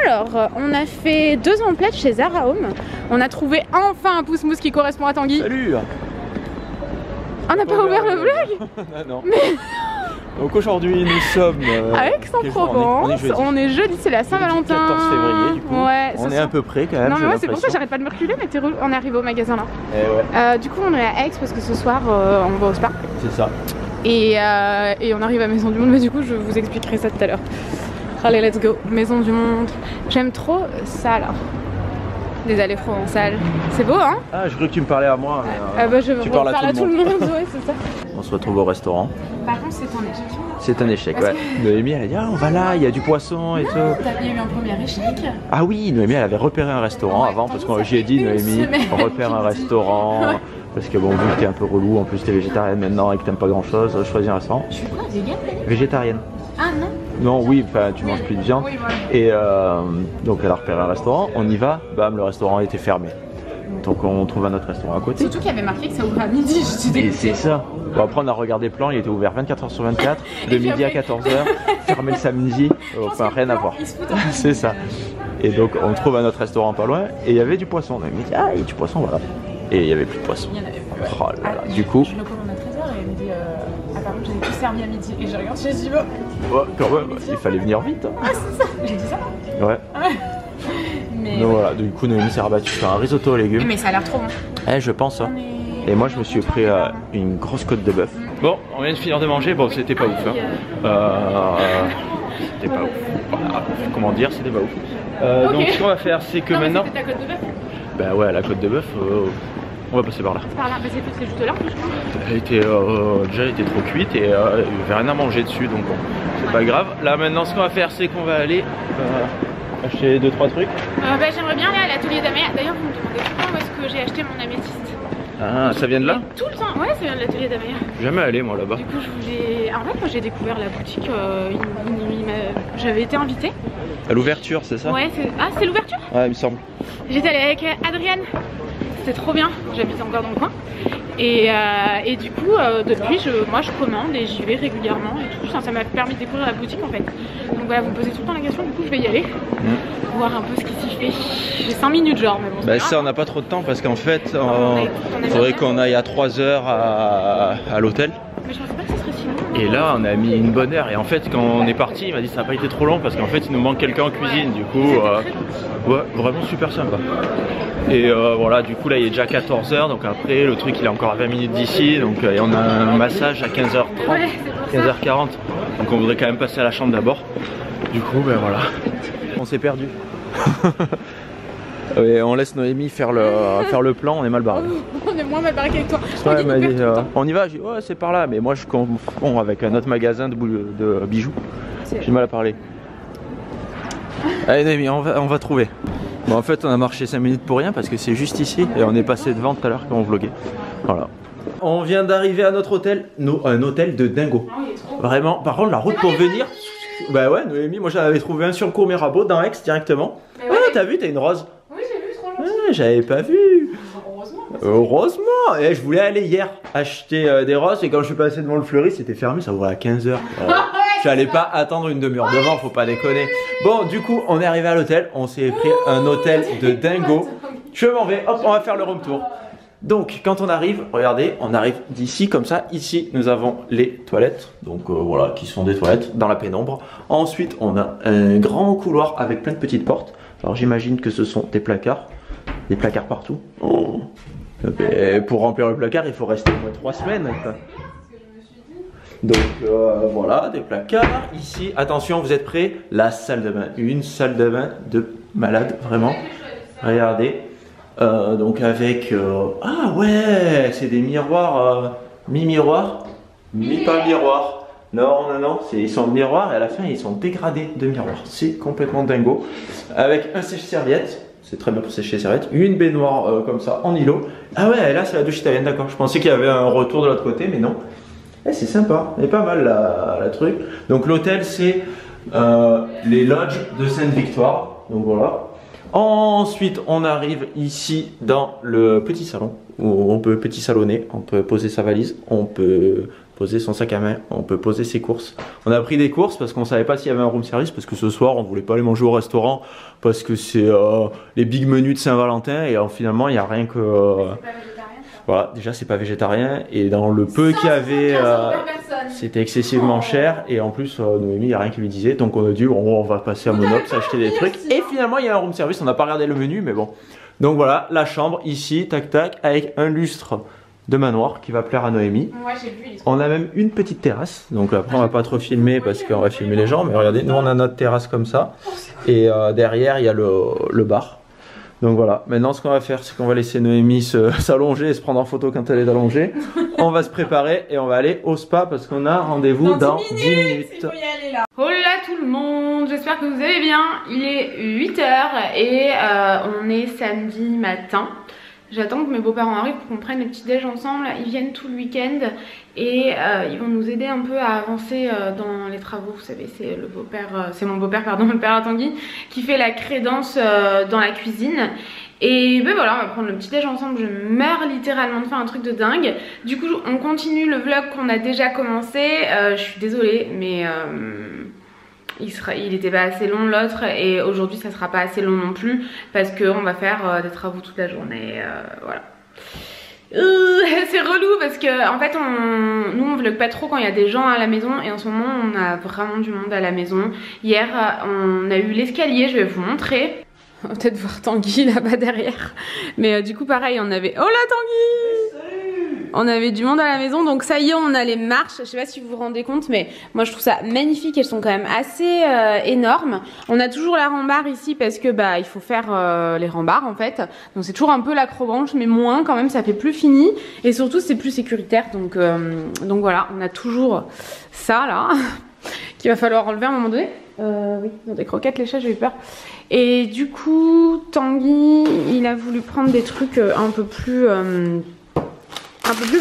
Alors, on a fait 2 emplettes chez Zara Home. On a trouvé enfin un pouce-mousse qui correspond à Tanguy. Salut. On n'a pas ouvert le vlog. Non. Mais... Donc aujourd'hui nous sommes à Aix-en-Provence. On est jeudi, c'est la Saint-Valentin. 14 février du coup. Ouais, on est à peu près quand même. Non mais ouais, c'est pour ça que j'arrête pas de me reculer, mais on est arrivé au magasin là. Et ouais. Du coup on est à Aix parce que ce soir on va au spa. C'est ça. Et on arrive à Maison du Monde, mais du coup je vous expliquerai ça tout à l'heure. Allez, let's go. Maison du Monde. J'aime trop ça là. Les allées provençales. C'est beau hein? Ah, je crois que tu me parlais à moi. Bah je parle à tout le monde, ouais, c'est ça. On se retrouve au restaurant. Par contre, c'est un échec. C'est un échec, ouais. Noémie, elle a dit ah, on va là, il y a du poisson et tout. Il y a eu un premier échec. Ah oui, Noémie, elle avait repéré un restaurant avant parce que j'ai dit, Noémie, repère un restaurant. Ouais. Parce que bon, vu que t'es un peu relou, en plus t'es végétarienne maintenant et que t'aimes pas grand chose, choisis un restaurant. Je suis quoi, végane? Végétarienne. Ah non? Non, oui, enfin tu manges plus de viande. Oui, voilà. Et donc elle a repéré un restaurant, on y va, bam, le restaurant était fermé. Donc on trouve un autre restaurant à côté. Surtout qu'il y avait marqué que ça ouvrait à midi. Et c'est ça. Bon, après on a regardé le plan, il était ouvert 24h sur 24, de midi à 14h, fermé le samedi, enfin rien à voir. C'est ça. Et donc on trouve un autre restaurant pas loin et il y avait du poisson. On a dit ah il y a du poisson voilà. Et il n'y avait plus de poisson. Il y en avait plus. Oh là là. Du coup. Je le commande à 13h et elle me dit ah par contre j'avais tout servi à midi. Et je regarde, je dis bon. Ouais, quand même, il fallait venir vite. Hein. Ah c'est ça. J'ai dit ça. Ouais. Mais donc voilà, du coup Noémie s'est rabattue sur un risotto aux légumes. Mais ça a l'air trop bon. Eh je pense hein. Et moi je me suis pris une grosse côte de bœuf. Bon, on vient de finir de manger, bon c'était pas ouf hein. C'était pas ouf. Voilà. Comment dire, c'était pas ouf. Donc ce qu'on va faire c'est que maintenant... C'était ta côte de bœuf? Bah ouais, la côte de bœuf, on va passer par là. Par là, bah c'est juste là plus je crois. Elle était déjà elle était trop cuite et il n'y avait rien à manger dessus donc bon, c'est pas grave. Là maintenant ce qu'on va faire c'est qu'on va aller acheter 2-3 trucs. Bah j'aimerais bien aller à l'atelier d'Amaya. D'ailleurs vous me demandez tout le temps où est-ce que j'ai acheté mon améthyste. Ah ça vient de là? Tout le temps, ouais ça vient de l'atelier d'Amaya. Jamais allé moi là-bas. Du coup je voulais... En fait moi j'ai découvert la boutique, j'avais été invitée. À l'ouverture c'est ça? Ouais c'est... Ah c'est l'ouverture? Ouais il me semble. J'étais allée avec Adrienne. C'était trop bien, j'habite encore dans le coin. Et du coup, depuis, moi je commande et j'y vais régulièrement et tout. Ça m'a permis de découvrir la boutique en fait. Donc voilà, vous me posez tout le temps la question, du coup je vais y aller. Voir un peu ce qui s'y fait. J'ai 5 minutes genre, mais bon. Bah ça on n'a pas trop de temps parce qu'en fait, il faudrait qu'on aille à 3 heures à l'hôtel. Mais je pensais pas que ce serait si long. Et là on a mis une bonne heure et en fait quand on est parti il m'a dit ça n'a pas été trop long parce qu'en fait il nous manque quelqu'un en cuisine du coup ouais vraiment super sympa. Et voilà du coup là il est déjà 14h donc après le truc il est encore à 20 minutes d'ici donc et on a un massage à 15h30, ouais, 15h40 donc on voudrait quand même passer à la chambre d'abord. Du coup ben voilà, on s'est perdu. Et on laisse Noémie faire le plan, on est mal barré. On est moins mal barré qu'avec toi. Ouais, m'a dit, on y va, j'ai dit ouais c'est par là, mais moi je confonds avec un autre magasin de bijoux. J'ai du mal à parler. Allez Noémie, on va trouver. Bon en fait on a marché 5 minutes pour rien parce que c'est juste ici et on est passé devant tout à l'heure quand on vloguait. Voilà. On vient d'arriver à notre hôtel, un hôtel de dingo. Vraiment, par contre la route pour venir... Bah ouais Noémie, moi j'en avais trouvé un sur le cours Mirabeau dans Aix directement. Ah t'as vu, t'as une rose. Oui j'ai vu, trop gentil. J'avais pas vu. Heureusement. Et je voulais aller hier acheter des roses et quand je suis passé devant le fleuriste c'était fermé, ça ouvrait à 15h. J'allais pas attendre une demi-heure devant, faut pas déconner. Bon du coup on est arrivé à l'hôtel, on s'est pris un hôtel de dingo. Je m'en vais, hop on va faire le room tour. Donc quand on arrive, regardez, on arrive d'ici comme ça. Ici nous avons les toilettes, donc voilà, qui sont des toilettes dans la pénombre. Ensuite on a un grand couloir avec plein de petites portes. Alors j'imagine que ce sont des placards partout. Oh. Et pour remplir le placard il faut rester au moins 3 semaines quoi. Donc voilà, des placards. Ici, attention, vous êtes prêts? La salle de bain, une salle de bain de malade, vraiment. Regardez. Donc avec... ah ouais, c'est des miroirs, mi-miroir, mi-pas miroir. Non, ils sont miroirs et à la fin ils sont dégradés de miroirs. C'est complètement dingo. Avec un sèche-serviette. C'est très bien pour sécher les serviettes. Une baignoire comme ça en îlot. Ah ouais, là c'est la douche italienne, d'accord. Je pensais qu'il y avait un retour de l'autre côté, mais non. Eh, c'est sympa, elle est pas mal la truc. Donc l'hôtel c'est les lodges de Sainte-Victoire. Donc voilà. Ensuite on arrive ici dans le petit salon où on peut petit salonner, on peut poser sa valise, on peut poser son sac à main, on peut poser ses courses. On a pris des courses parce qu'on savait pas s'il y avait un room service, parce que ce soir on voulait pas aller manger au restaurant parce que c'est les big menus de Saint-Valentin et finalement il n'y a rien que... voilà, déjà c'est pas végétarien et dans le peu qu'il y avait c'était excessivement cher et en plus Noémie il n'y a rien qui lui disait, donc on a dit on va passer à Monops acheter des trucs et finalement il y a un room service, on n'a pas regardé le menu mais bon. Donc voilà, la chambre ici, tac tac, avec un lustre de manoir qui va plaire à Noémie. Ouais, j'ai vu, on a même une petite terrasse, donc après on va pas trop filmer parce qu'on va filmer les gens, mais regardez, nous on a notre terrasse comme ça et derrière il y a le bar. Donc voilà, maintenant ce qu'on va faire c'est qu'on va laisser Noémie s'allonger et se prendre en photo quand elle est allongée. On va se préparer et on va aller au spa parce qu'on a rendez-vous dans 10 minutes. Hola tout le monde, j'espère que vous allez bien. Il est 8 h et on est samedi matin. J'attends que mes beaux-parents arrivent pour qu'on prenne le petit déj ensemble. Ils viennent tout le week-end et ils vont nous aider un peu à avancer dans les travaux. Vous savez, c'est le beau-père, c'est mon beau-père, pardon, le père à Tanguy, qui fait la crédence dans la cuisine. Et ben voilà, on va prendre le petit déj ensemble. Je meurs littéralement de faire un truc de dingue. Du coup, on continue le vlog qu'on a déjà commencé. Je suis désolée, mais il était pas assez long l'autre et aujourd'hui ça sera pas assez long non plus parce qu'on va faire des travaux toute la journée, voilà. C'est relou parce que en fait nous on vlog pas trop quand il y a des gens à la maison et en ce moment on a vraiment du monde à la maison. Hier on a eu l'escalier, je vais vous montrer. On va peut-être voir Tanguy là-bas derrière. Mais du coup pareil on avait... Oh là Tanguy! On avait du monde à la maison, donc ça y est, on a les marches. Je sais pas si vous vous rendez compte, mais moi je trouve ça magnifique. Elles sont quand même assez énormes. On a toujours la rambarde ici parce que bah il faut faire les rambardes en fait. Donc c'est toujours un peu l'acrobranche, mais moins quand même. Ça fait plus fini et surtout c'est plus sécuritaire. Donc voilà, on a toujours ça là qu'il va falloir enlever à un moment donné. Oui, ils ont des croquettes les chats, j'ai eu peur. Et du coup, Tanguy, il a voulu prendre des trucs un peu plus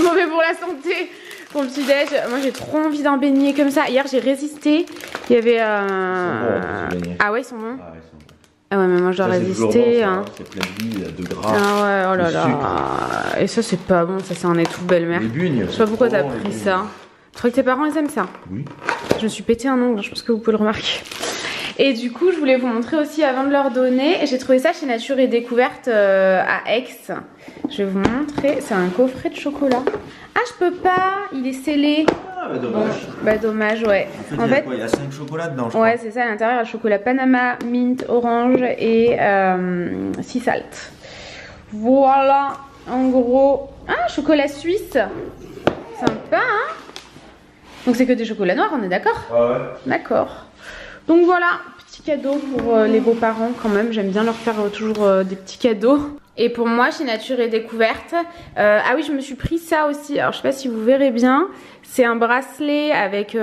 mauvais pour la santé pour le petit déj. Moi j'ai trop envie d'un beignet comme ça. Hier j'ai résisté. Il y avait ah ouais ils sont bons. Ah ouais mais moi je dois résister hein. C'est plein de vie, de gras. Ah ouais oh là là. Et ça c'est pas bon, ça c'est un étouffe belle-mère. Je sais pas pourquoi t'as pris ça. Tu crois que tes parents ils aiment ça? Oui. Je me suis pété un ongle, je pense que vous pouvez le remarquer. Et du coup je voulais vous montrer aussi avant de leur donner. J'ai trouvé ça chez Nature et Découverte à Aix. Je vais vous montrer, c'est un coffret de chocolat. Ah je peux pas, il est scellé. Ah bah dommage. Bah dommage ouais. En fait il y a 5 chocolats dedans je crois. Ouais c'est ça, à l'intérieur il y a chocolat Panama, mint, orange et sea salt. Voilà en gros. Ah chocolat suisse. Sympa hein. Donc c'est que des chocolats noirs on est d'accord? Ah ouais. D'accord. Donc voilà, petit cadeau pour les beaux-parents quand même. J'aime bien leur faire toujours des petits cadeaux. Et pour moi, chez Nature et Découverte, ah oui, je me suis pris ça aussi. Alors, je sais pas si vous verrez bien. C'est un bracelet avec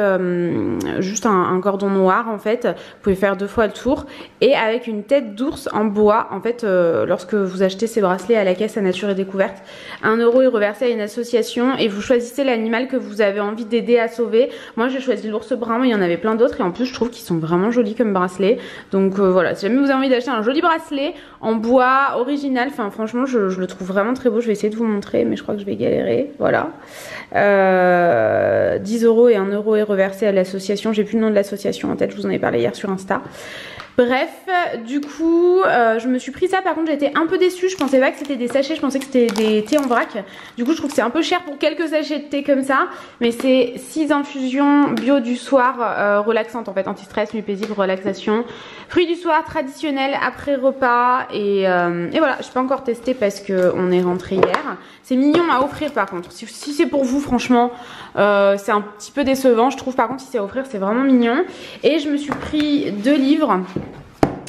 juste un cordon noir en fait. Vous pouvez faire 2 fois le tour. Et avec une tête d'ours en bois. En fait, lorsque vous achetez ces bracelets à la caisse à Nature et Découverte, 1 € est reversé à une association. Et vous choisissez l'animal que vous avez envie d'aider à sauver. Moi, j'ai choisi l'ours brun, mais il y en avait plein d'autres. Et en plus, je trouve qu'ils sont vraiment jolis comme bracelets. Donc voilà, si jamais vous avez envie d'acheter un joli bracelet en bois original, enfin franchement, je le trouve vraiment très beau. Je vais essayer de vous montrer, mais je crois que je vais galérer. Voilà. 10 € et 1 € est reversé à l'association. J'ai plus le nom de l'association en tête, je vous en ai parlé hier sur Insta. Bref, du coup, je me suis pris ça. Par contre, j'étais un peu déçue. Je pensais pas que c'était des sachets, je pensais que c'était des thés en vrac. Du coup, je trouve que c'est un peu cher pour quelques sachets de thé comme ça. Mais c'est 6 infusions bio du soir relaxantes en fait. Anti-stress, nuit paisible, relaxation. Fruits du soir traditionnels après repas. Et voilà, je peux pas encore tester parce qu'on est rentré hier. C'est mignon à offrir par contre. Si c'est pour vous, franchement, c'est un petit peu décevant. Je trouve par contre, si c'est à offrir, c'est vraiment mignon. Et je me suis pris 2 livres.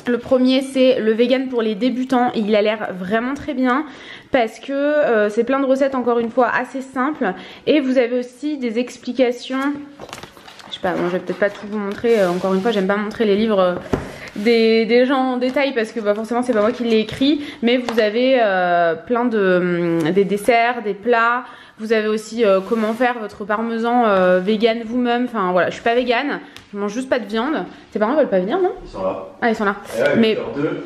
Le premier c'est le vegan pour les débutants et il a l'air vraiment très bien parce que c'est plein de recettes encore une fois assez simples et vous avez aussi des explications. Je sais pas, bon, je vais peut-être pas tout vous montrer. Encore une fois, j'aime pas montrer les livres des gens en détail parce que bah, forcément c'est pas moi qui l'ai écrit, mais vous avez plein des desserts, des plats. Vous avez aussi comment faire votre parmesan vegan vous-même. Enfin voilà, je suis pas vegan, je mange juste pas de viande. Tes parents veulent pas venir, non? Ils sont là. Ah, ils sont là. Ouais, mais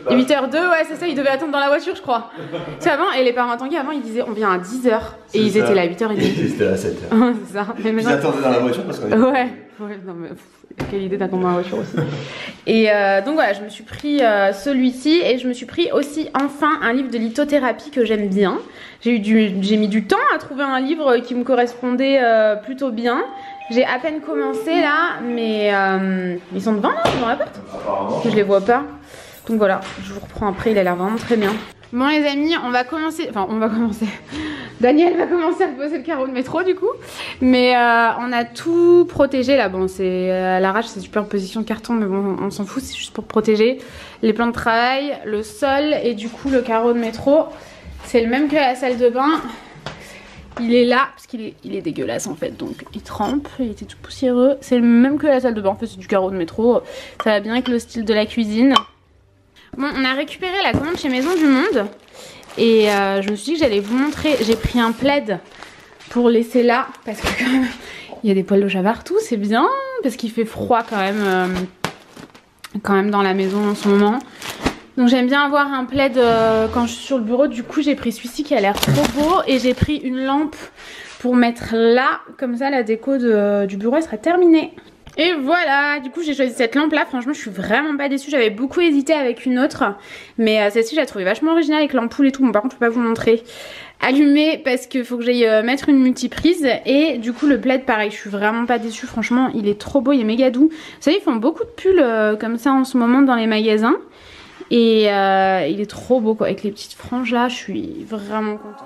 8h02, 8h02, ouais, c'est ça, ils devaient attendre dans la voiture, je crois. Tu sais, avant, et les parents Tanguy, avant, ils disaient on vient à 10h. Et ils étaient là à 8h30. Ils étaient là à 7h. C'est ça. Mais Ils attendaient dans la voiture parce qu'on est. Ouais, non mais quelle idée d'attendre dans la voiture aussi. Et donc voilà, je me suis pris celui-ci et je me suis pris aussi enfin un livre de lithothérapie que j'aime bien. J'ai mis du temps à trouver un livre qui me correspondait plutôt bien. J'ai à peine commencé là, mais ils sont devant là, devant la porte. Apparemment. Je les vois pas. Donc voilà, je vous reprends après, il a l'air vraiment très bien. Bon les amis, on va commencer, Daniel va commencer à poser le carreau de métro du coup. Mais on a tout protégé là, bon c'est à l'arrache, c'est superposition de carton mais bon on s'en fout, c'est juste pour protéger les plans de travail, le sol et du coup le carreau de métro. C'est le même que la salle de bain. Il est là, parce qu'il est dégueulasse en fait, donc il trempe, il était tout poussiéreux. C'est le même que la salle de bain, en fait c'est du carreau de métro. Ça va bien avec le style de la cuisine. Bon, on a récupéré la commande chez Maison du Monde. Et je me suis dit que j'allais vous montrer. J'ai pris un plaid pour laisser là, parce que quand même, il y a des poils de chat partout, c'est bien. Parce qu'il fait froid quand même dans la maison en ce moment. Donc j'aime bien avoir un plaid quand je suis sur le bureau. Du coup j'ai pris celui-ci qui a l'air trop beau. Et j'ai pris une lampe pour mettre là. Comme ça la déco du bureau elle sera terminée. Et voilà, du coup j'ai choisi cette lampe là. Franchement je suis vraiment pas déçue. J'avais beaucoup hésité avec une autre. Mais celle-ci je la trouvais vachement originale avec l'ampoule et tout. Bon par contre je peux pas vous montrer allumée parce qu'il faut que j'aille mettre une multiprise. Et du coup le plaid pareil, je suis vraiment pas déçue. Franchement il est trop beau, il est méga doux. Vous savez ils font beaucoup de pulls comme ça en ce moment dans les magasins. Et il est trop beau quoi, avec les petites franges là, je suis vraiment contente.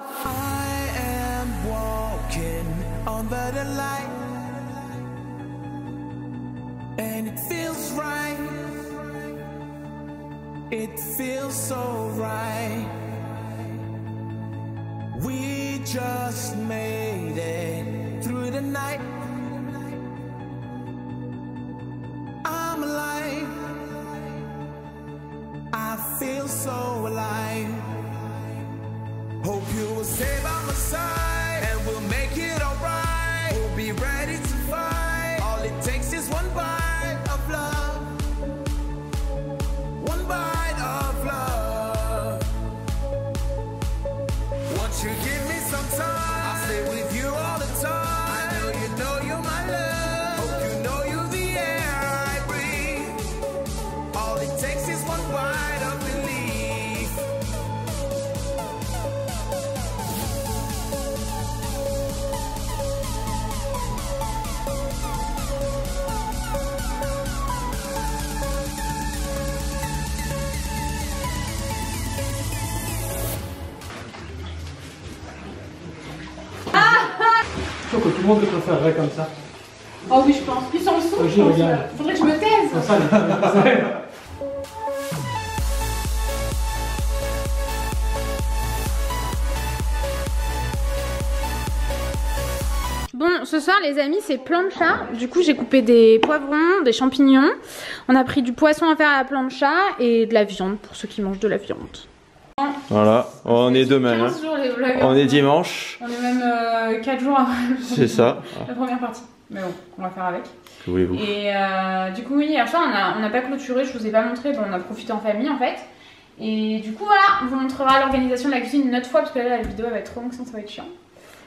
I feel so alive. Hope you will stay by my side and we'll make it alright. We'll be ready to fight. All it takes is one bite of love. One bite of love. Won't you give me some time? I'll stay with you all the time. I know you're my love. Hope you know you're the air I breathe. All it takes is one bite. Je trouve que tout le monde te préférerait comme ça. Oh oui je pense, puis sans le son, je pense, faudrait que je me taise. Comme ça, Bon, ce soir les amis c'est plancha. Du coup j'ai coupé des poivrons, des champignons. On a pris du poisson à faire à la plancha et de la viande pour ceux qui mangent de la viande. Voilà, on est demain. Hein. On est dimanche. On est même 4 jours avant C'est ça. La première partie. Mais bon, on va faire avec. Que voulez-vous? Et du coup oui, hier soir on n'a pas clôturé, je vous ai pas montré, bon, on a profité en famille en fait. Et du coup voilà, on vous montrera l'organisation de la cuisine une autre fois parce que là la vidéo elle va être trop longue sinon ça va être chiant.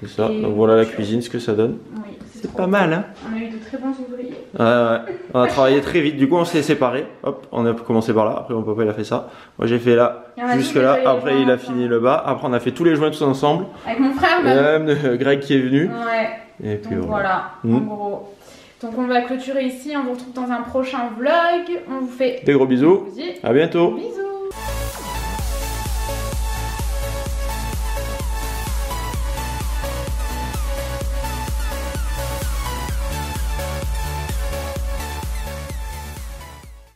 C'est ça, donc voilà la cuisine, ce que ça donne. Oui, c'est pas mal hein. On a eu de très bons ouvriers. Ouais. On a travaillé très vite, du coup on s'est séparés. Hop, on a commencé par là, après mon papa il a fait ça. Moi j'ai fait là, jusque là, après il a fini le bas. Après on a fait tous les joints tous ensemble. Avec mon frère même. Greg qui est venu. Ouais. Et puis donc voilà, en gros. Donc on va clôturer ici, on vous retrouve dans un prochain vlog. On vous fait des gros bisous. À bientôt. Bisous.